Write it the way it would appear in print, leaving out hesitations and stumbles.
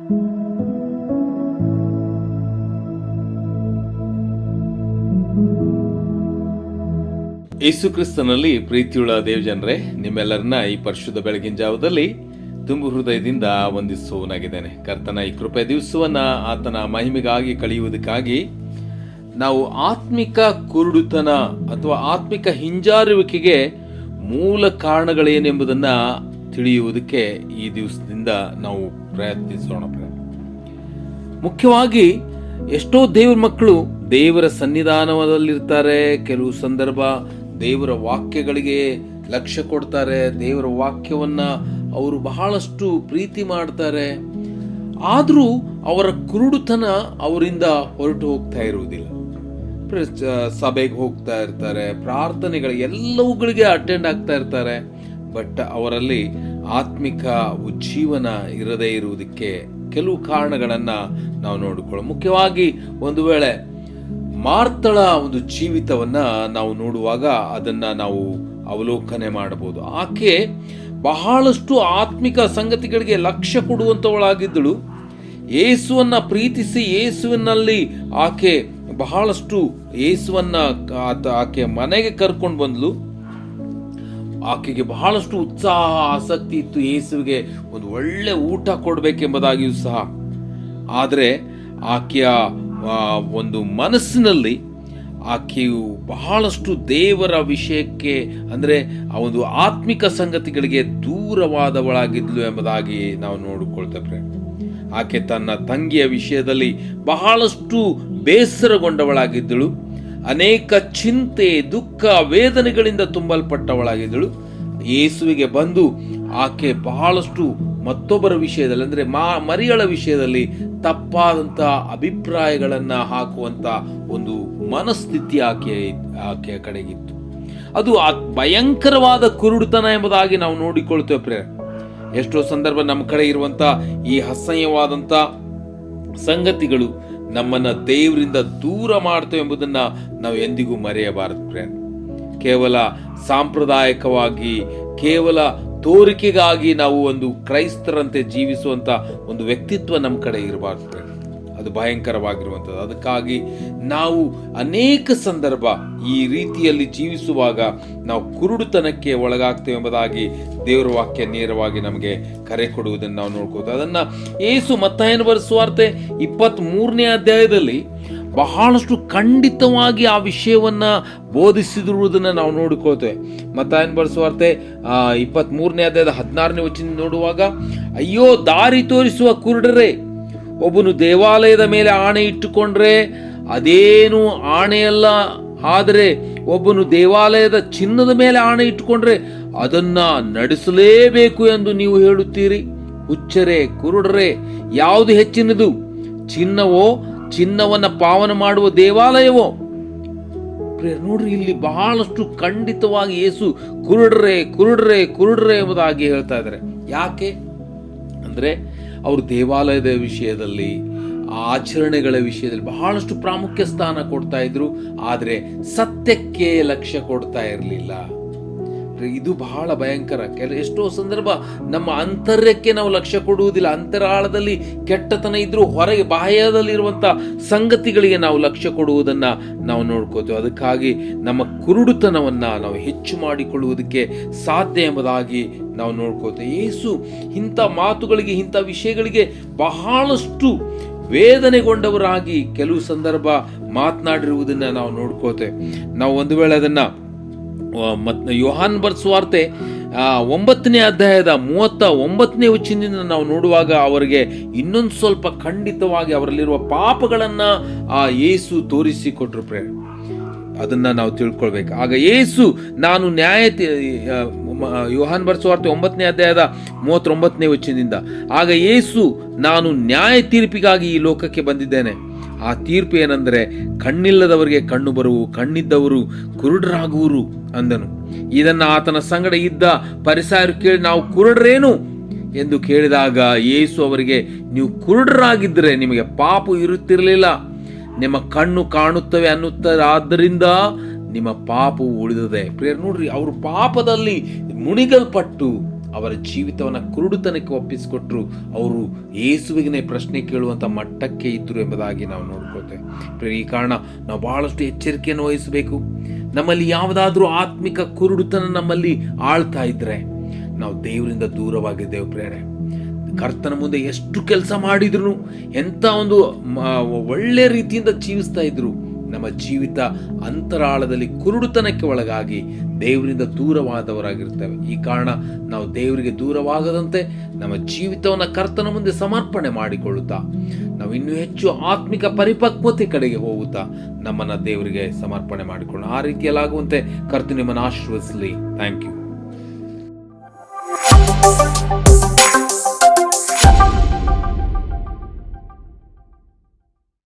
ಯೇಸು ಕ್ರಿಸ್ತನಲ್ಲಿ ಪ್ರೀತಿಯುಳ್ಳ ದೇವಜನರೇ, ನಿಮ್ಮೆಲ್ಲರನ್ನ ಈ ಪರಿಶುದ್ಧ ಬೆಳಗಿನ ಜಾವದಲ್ಲಿ ತುಂಬು ಹೃದಯದಿಂದ ವಂದಿಸುವನಾಗಿದ್ದೇನೆ. ಕರ್ತನ ಈ ಕೃಪೆ ದಿವಸವನ್ನ ಆತನ ಮಹಿಮೆಗಾಗಿ ಕಳೆಯುವುದಕ್ಕಾಗಿ ನಾವು ಆತ್ಮಿಕ ಕುರುಡುತನ ಅಥವಾ ಆತ್ಮಿಕ ಹಿಂಜಾರುವಿಕೆಗೆ ಮೂಲ ಕಾರಣಗಳೇನೆಂಬುದನ್ನ ತಿಳಿಯುವುದಕ್ಕೆ ಈ ದಿವಸದಿಂದ ನಾವು ಪ್ರಯತ್ನಿಸೋಣ. ಮುಖ್ಯವಾಗಿ ಎಷ್ಟೋ ದೇವರ ಮಕ್ಕಳು ದೇವರ ಸನ್ನಿಧಾನದಲ್ಲಿರ್ತಾರೆ. ಕೆಲವು ಸಂದರ್ಭ ದೇವರ ವಾಕ್ಯಗಳಿಗೆ ಲಕ್ಷ್ಯ ಕೊಡ್ತಾರೆ, ದೇವರ ವಾಕ್ಯವನ್ನ ಅವರು ಬಹಳಷ್ಟು ಪ್ರೀತಿ ಮಾಡ್ತಾರೆ. ಆದರೂ ಅವರ ಕುರುಡುತನ ಅವರಿಂದ ಹೊರಟು ಹೋಗ್ತಾ ಇರುವುದಿಲ್ಲ. ಸಭೆಗೆ ಹೋಗ್ತಾ ಇರ್ತಾರೆ, ಪ್ರಾರ್ಥನೆಗಳು ಎಲ್ಲವುಗಳಿಗೆ ಅಟೆಂಡ್ ಆಗ್ತಾ ಇರ್ತಾರೆ. ಬಟ್ ಅವರಲ್ಲಿ ಆತ್ಮಿಕ ಉಜ್ಜೀವನ ಇರದೇ ಇರುವುದಕ್ಕೆ ಕೆಲವು ಕಾರಣಗಳನ್ನ ನಾವು ನೋಡಿಕೊಳ್ಳೋಣ. ಮುಖ್ಯವಾಗಿ ಒಂದು ವೇಳೆ ಮಾರ್ತಳ ಒಂದು ಜೀವಿತವನ್ನ ನಾವು ನೋಡುವಾಗ ಅದನ್ನ ನಾವು ಅವಲೋಕನೆ ಮಾಡಬಹುದು. ಆಕೆ ಬಹಳಷ್ಟು ಆತ್ಮಿಕ ಸಂಗತಿಗಳಿಗೆ ಲಕ್ಷ್ಯ ಕೊಡುವಂತವಳಾಗಿದ್ದಳು. ಯೇಸುವನ್ನ ಪ್ರೀತಿಸಿ ಯೇಸುವಿನಲ್ಲಿ ಆಕೆ ಬಹಳಷ್ಟು ಯೇಸುವನ್ನ ಆಕೆ ಮನೆಗೆ ಕರ್ಕೊಂಡು ಬಂದ್ಲು. ಆಕೆಗೆ ಬಹಳಷ್ಟು ಉತ್ಸಾಹ, ಆಸಕ್ತಿ ಇತ್ತು ಯೇಸುವಿಗೆ ಒಂದು ಒಳ್ಳೆ ಊಟ ಕೊಡಬೇಕೆಂಬುದಾಗಿಯೂ ಸಹ. ಆದರೆ ಆಕೆಯ ಒಂದು ಮನಸ್ಸಿನಲ್ಲಿ ಆಕೆಯು ಬಹಳಷ್ಟು ದೇವರ ವಿಷಯಕ್ಕೆ ಅಂದರೆ ಆ ಒಂದು ಆತ್ಮಿಕ ಸಂಗತಿಗಳಿಗೆ ದೂರವಾದವಳಾಗಿದ್ಲು ಎಂಬುದಾಗಿ ನಾವು ನೋಡಿಕೊಳ್ತೇವೆ. ಆಕೆ ತನ್ನ ತಂಗಿಯ ವಿಷಯದಲ್ಲಿ ಬಹಳಷ್ಟು ಬೇಸರಗೊಂಡವಳಾಗಿದ್ದಳು. ಅನೇಕ ಚಿಂತೆ, ದುಃಖ, ವೇದನೆಗಳಿಂದ ತುಂಬಲ್ಪಟ್ಟವಳಾಗಿದ್ದಳು. ಯೇಸುವಿಗೆ ಬಂದು ಆಕೆ ಬಹಳಷ್ಟು ಮತ್ತೊಬ್ಬರ ವಿಷಯದಲ್ಲಿ ಅಂದರೆ ಮರಿಯಳ ವಿಷಯದಲ್ಲಿ ತಪ್ಪಾದಂತ ಅಭಿಪ್ರಾಯಗಳನ್ನ ಹಾಕುವಂತ ಒಂದು ಮನಸ್ಥಿತಿ ಆಕೆಯ ಕಡೆಗಿತ್ತು. ಅದು ಭಯಂಕರವಾದ ಕುರುಡುತನ ಎಂಬುದಾಗಿ ನಾವು ನೋಡಿಕೊಳ್ತೇವೆ. ಎಷ್ಟೋ ಸಂದರ್ಭ ನಮ್ಮ ಕಡೆ ಇರುವಂತ ಈ ಅಸಹ್ಯವಾದಂತ ಸಂಗತಿಗಳು ನಮ್ಮನ್ನ ದೇವರಿಂದ ದೂರ ಮಾಡ್ತೇವೆ ಎಂಬುದನ್ನ ನಾವು ಎಂದಿಗೂ ಮರೆಯಬಾರದು. ಕೇವಲ ಸಾಂಪ್ರದಾಯಿಕವಾಗಿ, ಕೇವಲ ತೋರಿಕೆಗಾಗಿ ನಾವು ಒಂದು ಕ್ರೈಸ್ತರಂತೆ ಜೀವಿಸುವಂತ ಒಂದು ವ್ಯಕ್ತಿತ್ವ ನಮ್ಮ ಕಡೆ ಇರಬಾರ್ದು. ಅದು ಭಯಂಕರವಾಗಿರುವಂಥದ್ದು. ಅದಕ್ಕಾಗಿ ನಾವು ಅನೇಕ ಸಂದರ್ಭ ಈ ರೀತಿಯಲ್ಲಿ ಜೀವಿಸುವಾಗ ನಾವು ಕುರುಡುತನಕ್ಕೆ ಒಳಗಾಗ್ತೇವೆ ಎಂಬುದಾಗಿ ದೇವರ ವಾಕ್ಯ ನೇರವಾಗಿ ನಮಗೆ ಕರೆ ಕೊಡುವುದನ್ನು ನಾವು ನೋಡ್ಕೋತೀವಿ. ಅದನ್ನ ಯೇಸು ಮತ್ತಾಯನ ಬರೆದ ಸುವಾರ್ತೆ 23ನೇ ಅಧ್ಯಾಯದಲ್ಲಿ ಬಹಳಷ್ಟು ಖಂಡಿತವಾಗಿ ಆ ವಿಷಯವನ್ನ ಬೋಧಿಸಿರುವುದನ್ನು ನಾವು ನೋಡಿಕೊಳ್ತೇವೆ. ಮತ್ತಾಯನ ಬರೆದ ಸುವಾರ್ತೆ 23ನೇ ಅಧ್ಯಾಯದ 16ನೇ ವಚನ ನೋಡುವಾಗ, ಅಯ್ಯೋ ದಾರಿ ತೋರಿಸುವ ಕುರುಡರೇ, ಒಬ್ಬನು ದೇವಾಲಯದ ಮೇಲೆ ಆಣೆ ಇಟ್ಟುಕೊಂಡ್ರೆ ಅದೇನು ಆಣೆಯಲ್ಲ, ಆದರೆ ಒಬ್ಬನು ದೇವಾಲಯದ ಚಿನ್ನದ ಮೇಲೆ ಆಣೆ ಇಟ್ಟುಕೊಂಡ್ರೆ ಅದನ್ನ ನಡೆಸಲೇಬೇಕು ಎಂದು ನೀವು ಹೇಳುತ್ತೀರಿ. ಹುಚ್ಚರೇ, ಕುರುಡರೇ, ಯಾವುದು ಹೆಚ್ಚಿನದು? ಚಿನ್ನವೋ, ಚಿನ್ನವನ್ನ ಪಾವನ ಮಾಡುವ ದೇವಾಲಯವೋ? ನೋಡ್ರಿ, ಇಲ್ಲಿ ಬಹಳಷ್ಟು ಖಂಡಿತವಾಗಿ ಯೇಸು ಕುರುಡರೇ ಕುರುಡರೇ ಕುರುಡರೇ ಎಂಬುದಾಗಿ ಹೇಳ್ತಾ ಇದ್ದಾರೆ. ಯಾಕೆ ಅಂದ್ರೆ ಅವರು ದೇವಾಲಯದ ವಿಷಯದಲ್ಲಿ, ಆಚರಣೆಗಳ ವಿಷಯದಲ್ಲಿ ಬಹಳಷ್ಟು ಪ್ರಾಮುಖ್ಯ ಸ್ಥಾನ ಕೊಡ್ತಾ ಇದ್ರು, ಆದರೆ ಸತ್ಯಕ್ಕೆ ಲಕ್ಷ್ಯ ಕೊಡ್ತಾ ಇರಲಿಲ್ಲ. ಇದು ಬಹಳ ಭಯಂಕರ. ಎಷ್ಟೋ ಸಂದರ್ಭ ನಮ್ಮ ಅಂತರ್ಯಕ್ಕೆ ನಾವು ಲಕ್ಷ್ಯ ಕೊಡುವುದಿಲ್ಲ. ಅಂತರಾಳದಲ್ಲಿ ಕೆಟ್ಟತನ ಇದ್ರೂ ಹೊರಗೆ ಬಾಹ್ಯದಲ್ಲಿರುವಂತ ಸಂಗತಿಗಳಿಗೆ ನಾವು ಲಕ್ಷ್ಯ ಕೊಡುವುದನ್ನ ನಾವು ನೋಡ್ಕೋತೇವೆ. ಅದಕ್ಕಾಗಿ ನಮ್ಮ ಕುರುಡುತನವನ್ನ ನಾವು ಹೆಚ್ಚು ಮಾಡಿಕೊಳ್ಳುವುದಕ್ಕೆ ಸಾಧ್ಯ ಎಂಬುದಾಗಿ ನಾವು ನೋಡ್ಕೋತೇವೆ. ಯೇಸು ಇಂಥ ಮಾತುಗಳಿಗೆ, ಇಂಥ ವಿಷಯಗಳಿಗೆ ಬಹಳಷ್ಟು ವೇದನೆಗೊಂಡವರಾಗಿ ಕೆಲವು ಸಂದರ್ಭ ಮಾತನಾಡಿರುವುದನ್ನ ನಾವು ನೋಡ್ಕೋತೇವೆ. ನಾವು ಒಂದು ವೇಳೆ ಅದನ್ನ ಯೋಹಾನ್ ಬರೆದ ಸುವಾರ್ತೆ 9ನೇ ಅಧ್ಯಾಯದ 39ನೇ ವಚನದಿಂದ ನಾವು ನೋಡುವಾಗ ಅವರಿಗೆ ಇನ್ನೊಂದು ಸ್ವಲ್ಪ ಖಂಡಿತವಾಗಿ ಅವರಲ್ಲಿರುವ ಪಾಪಗಳನ್ನ ಯೇಸು ತೋರಿಸಿಕೊಟ್ರು. ಅದನ್ನ ನಾವು ತಿಳ್ಕೊಳ್ಬೇಕು. ಆಗ ಯೇಸು ನಾನು ಯೋಹಾನ್ ಬರೆದ ಸುವಾರ್ತೆ 9ನೇ ಅಧ್ಯಾಯದ 39ನೇ ವಚನದಿಂದ, ಆಗ ಯೇಸು ನಾನು ನ್ಯಾಯ ತೀರ್ಪಿಗಾಗಿ ಈ ಲೋಕಕ್ಕೆ ಬಂದಿದ್ದೇನೆ. ಆ ತೀರ್ಪು ಏನೆಂದರೆ, ಕಣ್ಣಿಲ್ಲದವರಿಗೆ ಕಣ್ಣು ಬರುವು, ಕಣ್ಣಿದ್ದವರು ಕುರುಡರಾಗುವರು ಅಂದನು. ಇದನ್ನ ಆತನ ಸಂಗಡ ಇದ್ದ ಫರಿಸಾಯರು ಕೇಳಿ, ನಾವು ಕುರುಡರೇನು ಎಂದು ಕೇಳಿದಾಗ ಯೇಸು ಅವರಿಗೆ, ನೀವು ಕುರುಡರಾಗಿದ್ದರೆ ನಿಮಗೆ ಪಾಪ ಇರುತ್ತಿರಲಿಲ್ಲ, ನಿಮ್ಮ ಕಣ್ಣು ಕಾಣುತ್ತವೆ ಅನ್ನುತ್ತಾರೆ, ಆದ್ದರಿಂದ ನಿಮ್ಮ ಪಾಪವು ಉಳಿದಿದೆ. ನೋಡ್ರಿ, ಅವರು ಪಾಪದಲ್ಲಿ ಮುಣಿಗಲ್ಪಟ್ಟು ಅವರ ಜೀವಿತವನ್ನು ಕುರುಡುತನಕ್ಕೆ ಒಪ್ಪಿಸಿಕೊಟ್ರು. ಅವರು ಯೇಸುವಿಗೆ ಪ್ರಶ್ನೆ ಕೇಳುವಂಥ ಮಟ್ಟಕ್ಕೆ ಇದ್ದರು ಎಂಬುದಾಗಿ ನಾವು ನೋಡ್ಕೋತೇವೆ. ಈ ಕಾರಣ ನಾವು ಬಹಳಷ್ಟು ಎಚ್ಚರಿಕೆಯನ್ನು ವಹಿಸಬೇಕು. ನಮ್ಮಲ್ಲಿ ಯಾವುದಾದ್ರೂ ಆತ್ಮಿಕ ಕುರುಡುತನ ನಮ್ಮಲ್ಲಿ ಆಳ್ತಾ ಇದ್ರೆ ನಾವು ದೇವರಿಂದ ದೂರವಾಗಿದ್ದೇವೆ ಪ್ರೇರೆ. ಕರ್ತನ ಮುಂದೆ ಎಷ್ಟು ಕೆಲಸ ಮಾಡಿದ್ರು, ಎಂಥ ಒಂದು ಒಳ್ಳೆ ರೀತಿಯಿಂದ ಜೀವಿಸ್ತಾ ಇದ್ರು, ನಮ್ಮ ಜೀವಿತ ಅಂತರಾಳದಲ್ಲಿ ಕುರುಡುತನಕ್ಕೆ ಒಳಗಾಗಿ ದೇವರಿಂದ ದೂರವಾದವರಾಗಿರ್ತೇವೆ. ಈ ಕಾರಣ ನಾವು ದೇವರಿಗೆ ದೂರವಾಗದಂತೆ ನಮ್ಮ ಜೀವಿತವನ್ನು ಕರ್ತನ ಮುಂದೆ ಸಮರ್ಪಣೆ ಮಾಡಿಕೊಳ್ಳುತ್ತಾ ನಾವು ಇನ್ನೂ ಹೆಚ್ಚು ಆತ್ಮಿಕ ಪರಿಪಕ್ವತೆ ಕಡೆಗೆ ಹೋಗುತ್ತಾ ನಮ್ಮನ್ನು ದೇವರಿಗೆ ಸಮರ್ಪಣೆ ಮಾಡಿಕೊಳ್ಳೋಣ. ಆ ರೀತಿಯಲ್ಲಾಗುವಂತೆ ಕರ್ತನು ನಿಮ್ಮನ್ನು ಆಶೀರ್ವದಿಸಲಿ. Thank you.